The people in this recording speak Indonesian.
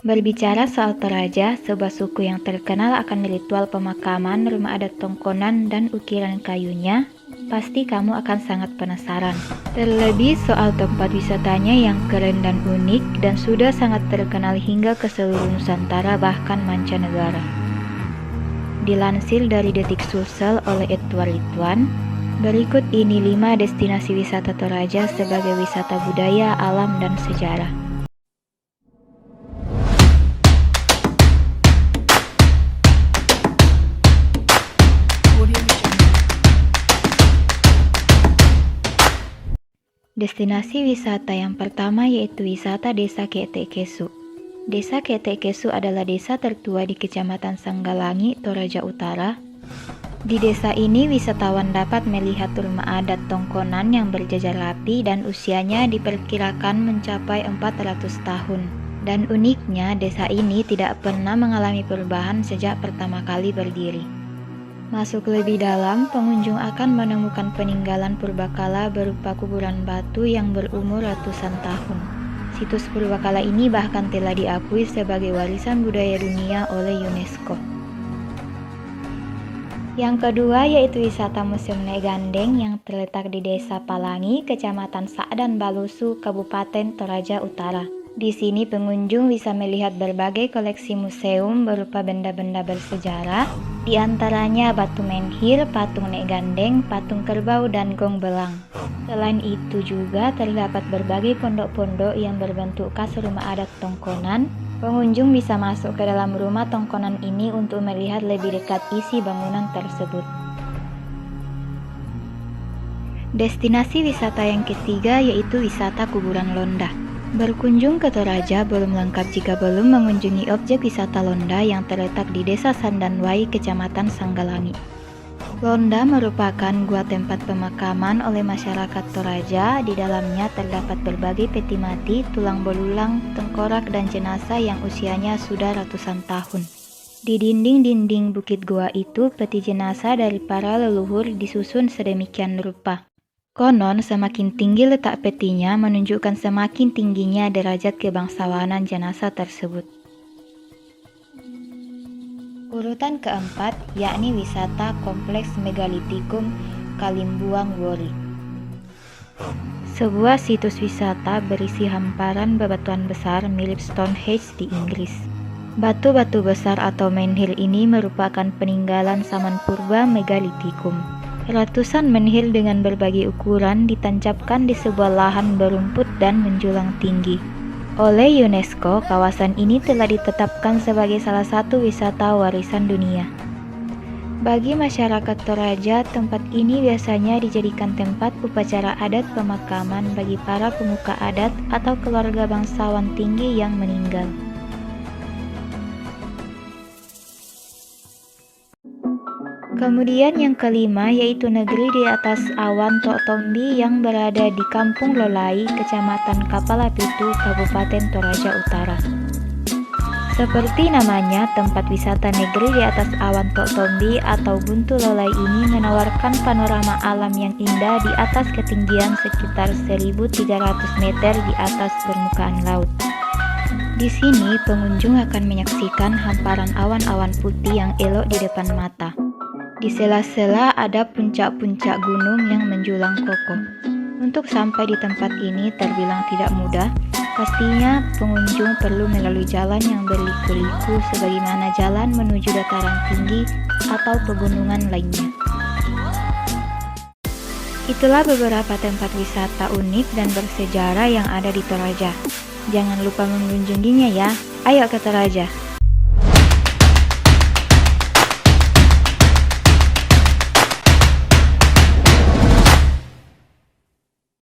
Berbicara soal Toraja, sebuah suku yang terkenal akan ritual pemakaman, rumah adat tongkonan, dan ukiran kayunya, pasti kamu akan sangat penasaran. Terlebih soal tempat wisatanya yang keren dan unik dan sudah sangat terkenal hingga ke seluruh Nusantara bahkan mancanegara. Dilansir dari Detik Sulsel oleh Edward Ridwan, berikut ini 5 destinasi wisata Toraja sebagai wisata budaya, alam, dan sejarah. Destinasi wisata yang pertama yaitu wisata Desa Ketek-Kesu. Desa Ketek-Kesu adalah desa tertua di Kecamatan Sanggalangi, Toraja Utara. Di desa ini wisatawan dapat melihat rumah adat tongkonan yang berjajar rapi dan usianya diperkirakan mencapai 400 tahun. Dan uniknya desa ini tidak pernah mengalami perubahan sejak pertama kali berdiri. Masuk lebih dalam, pengunjung akan menemukan peninggalan purbakala berupa kuburan batu yang berumur ratusan tahun. Situs purbakala ini bahkan telah diakui sebagai warisan budaya dunia oleh UNESCO. Yang kedua yaitu wisata Museum Nek Gandeng yang terletak di Desa Palangi, Kecamatan Sa'dan Balusu, Kabupaten Toraja Utara. Di sini pengunjung bisa melihat berbagai koleksi museum berupa benda-benda bersejarah, di antaranya batu menhir, patung Nek Gandeng, patung kerbau, dan gong belang. Selain itu juga terdapat berbagai pondok-pondok yang berbentuk khas rumah adat tongkonan. Pengunjung bisa masuk ke dalam rumah tongkonan ini untuk melihat lebih dekat isi bangunan tersebut. Destinasi wisata yang ketiga yaitu wisata kuburan Londa. Berkunjung ke Toraja belum lengkap jika belum mengunjungi objek wisata Londa yang terletak di Desa Sandanwai, Kecamatan Sanggalangi. Londa merupakan gua tempat pemakaman oleh masyarakat Toraja. Di dalamnya terdapat berbagai peti mati, tulang belulang, tengkorak, dan jenazah yang usianya sudah ratusan tahun. Di dinding-dinding bukit gua itu, peti jenazah dari para leluhur disusun sedemikian rupa. Konon, semakin tinggi letak petinya menunjukkan semakin tingginya derajat kebangsawanan jenazah tersebut. Urutan keempat, yakni wisata Kompleks Megalitikum Kalimbuang Wori. Sebuah situs wisata berisi hamparan bebatuan besar mirip Stonehenge di Inggris. Batu-batu besar atau menhir ini merupakan peninggalan zaman purba Megalitikum. Ratusan menhir dengan berbagai ukuran ditancapkan di sebuah lahan berumput dan menjulang tinggi. Oleh UNESCO, kawasan ini telah ditetapkan sebagai salah satu wisata warisan dunia. Bagi masyarakat Toraja, tempat ini biasanya dijadikan tempat upacara adat pemakaman bagi para pemuka adat atau keluarga bangsawan tinggi yang meninggal. Kemudian yang kelima yaitu negeri di atas awan Tok Tombi yang berada di Kampung Lolai, Kecamatan Kapalapitu, Kabupaten Toraja Utara. Seperti namanya, tempat wisata negeri di atas awan Tok Tombi atau Buntu Lolai ini menawarkan panorama alam yang indah di atas ketinggian sekitar 1.300 meter di atas permukaan laut. Di sini, pengunjung akan menyaksikan hamparan awan-awan putih yang elok di depan mata. Di sela-sela ada puncak-puncak gunung yang menjulang kokoh. Untuk sampai di tempat ini terbilang tidak mudah. Pastinya pengunjung perlu melalui jalan yang berliku-liku sebagaimana jalan menuju dataran tinggi atau pegunungan lainnya. Itulah beberapa tempat wisata unik dan bersejarah yang ada di Toraja. Jangan lupa mengunjunginya ya. Ayo ke Toraja!